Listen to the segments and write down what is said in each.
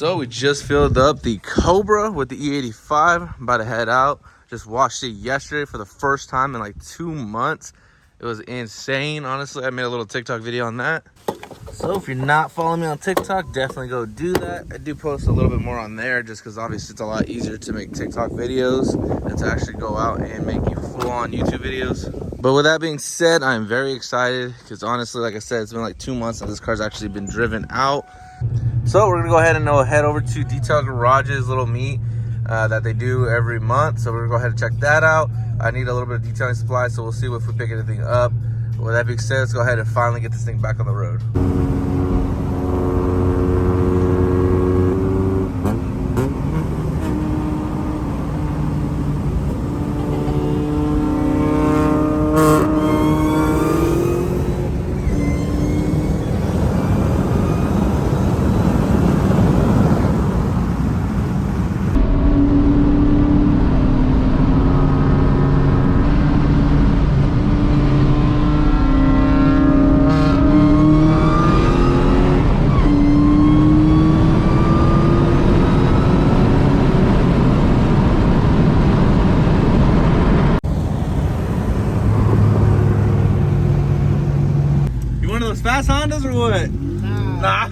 So we just filled up the Cobra with the E85. I'm about to head out. Just washed it yesterday for the first time in like 2 months. It was insane, honestly. I made a little TikTok video on that. So if you're not following me on TikTok, definitely go do that. I do post a little bit more on there just because obviously it's a lot easier to make TikTok videos than to actually go out and make you full-on YouTube videos. But with that being said, I'm very excited because honestly, like I said, it's been like 2 months since this car's actually been driven out. So we're gonna go ahead and head over to Detail Garage's little meet that they do every month. So we're gonna go ahead and check that out. I need a little bit of detailing supply, so we'll see if we pick anything up. With that being said, let's go ahead and finally get this thing back on the road. Fast Hondas or what? Nah. I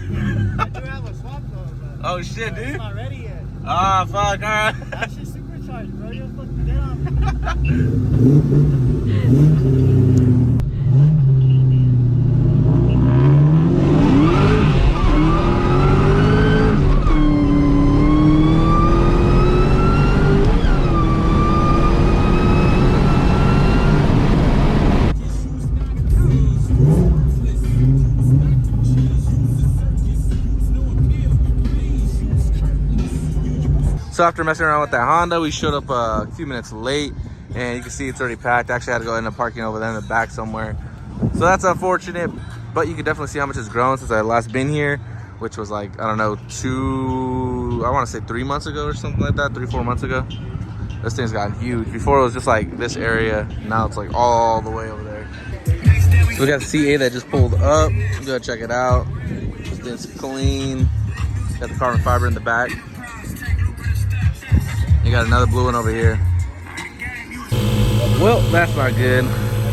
do have a swap though. Oh shit, dude. It's not ready yet. Ah, fuck, alright. That shit's supercharged, bro. You'll fucking get on. So after messing around with that Honda, we showed up a few minutes late, and you can see it's already packed. Actually, I had to go end up parking over there in the back somewhere. So that's unfortunate, but you can definitely see how much it's grown since I last been here, which was like, I don't know, I want to say 3 months ago or something like that, 3-4 months ago. This thing's gotten huge. Before it was just like this area, now it's like all the way over there. So we got the CA that just pulled up. Go check it out. It's clean. Got the carbon fiber in the back. You got another blue one over here. Well, that's not good.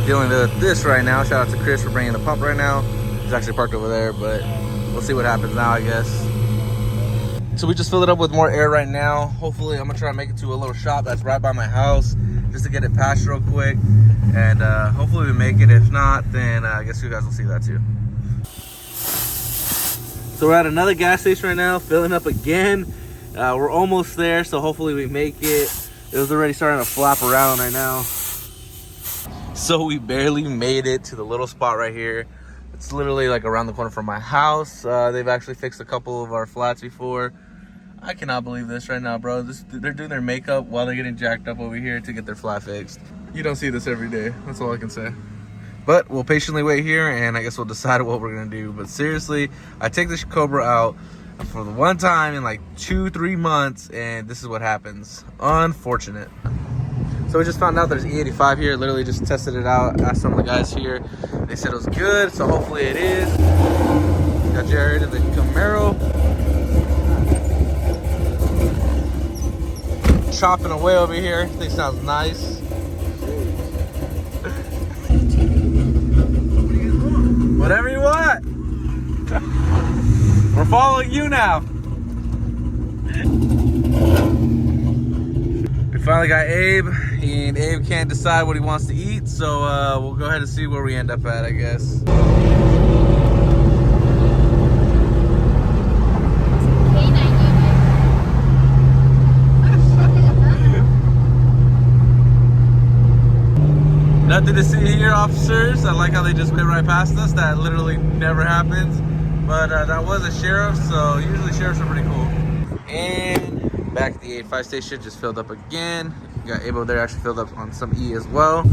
Dealing with this right now. Shout out to Chris for bringing the pump right now. He's actually parked over there, but we'll see what happens now, I guess. So we just filled it up with more air right now. Hopefully, I'm gonna try to make it to a little shop that's right by my house just to get it passed real quick. And hopefully we make it. If not, then I guess you guys will see that too. So we're at another gas station right now, filling up again. We're almost there, so hopefully we make it. It was already starting to flap around right now. So we barely made it to the little spot right here. It's literally like around the corner from my house. They've actually fixed a couple of our flats before. I cannot believe this right now, bro. They're doing their makeup while they're getting jacked up over here to get their flat fixed. You don't see this every day. That's all I can say. But we'll patiently wait here, and I guess we'll decide what we're gonna do. But seriously, I take this Cobra out for the one time in like 2-3 months, and this is what happens. Unfortunate. So we just found out there's E85 here. Literally just tested it out, asked some of the guys here. They said it was good, so hopefully it is. Got Jared in the Camaro. Chopping away over here. Thing sounds nice. Whatever you want. We're following you now. We finally got Abe, and Abe can't decide what he wants to eat, so we'll go ahead and see where we end up at, I guess. Nothing to see here, officers. I like how they just went right past us. That literally never happens. But that was a sheriff, so usually sheriffs are pretty cool. And back at the 85 station, just filled up again. We got Abo there, actually filled up on some E as well.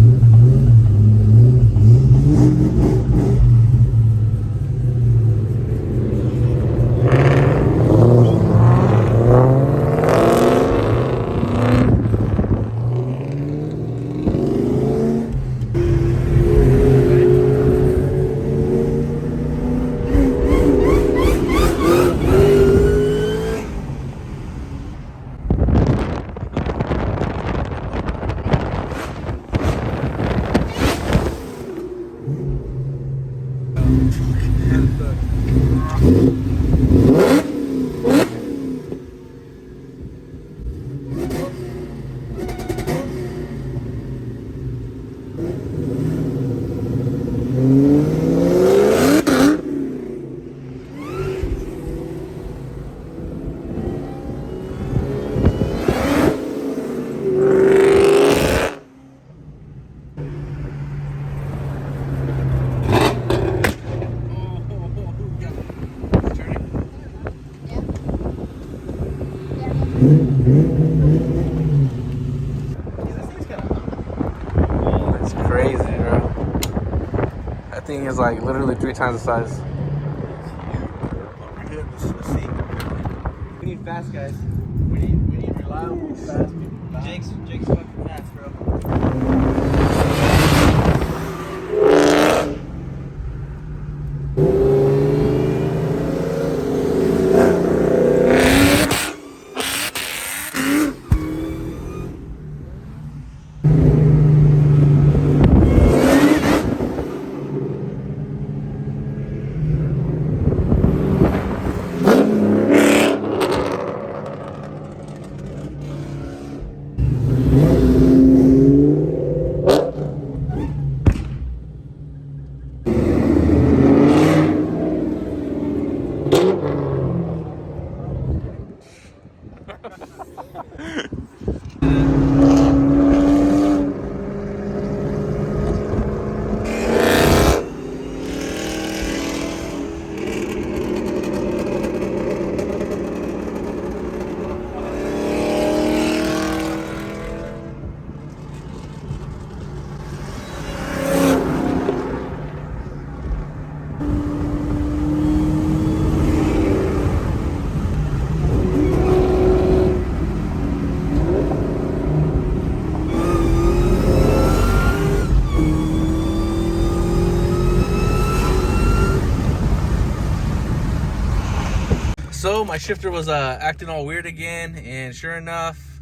It's crazy, bro. That thing is like literally 3 times the size. We need fast guys. We need reliable, fast people. Jake's fucking fast, bro. So my shifter was acting all weird again, and sure enough,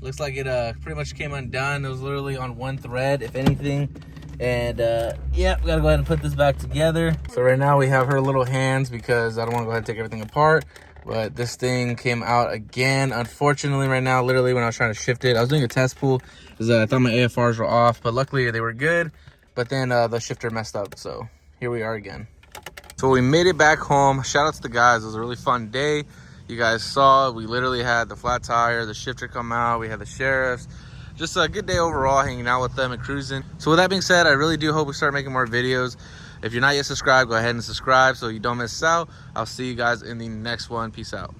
looks like it pretty much came undone. It was literally on one thread, if anything. And yeah, we gotta go ahead and put this back together. So right now we have her little hands because I don't want to go ahead and take everything apart. But this thing came out again. Unfortunately, right now, literally when I was trying to shift it, I was doing a test pull because I thought my AFRs were off, but luckily they were good. But then the shifter messed up, so here we are again. So we made it back home. Shout out to the guys. It was a really fun day. You guys saw we literally had the flat tire, the shifter come out, we had the sheriffs. Just a good day overall, hanging out with them and cruising. So with that being said, I really do hope we start making more videos. If you're not yet subscribed, go ahead and subscribe so you don't miss out. I'll see you guys in the next one. Peace out.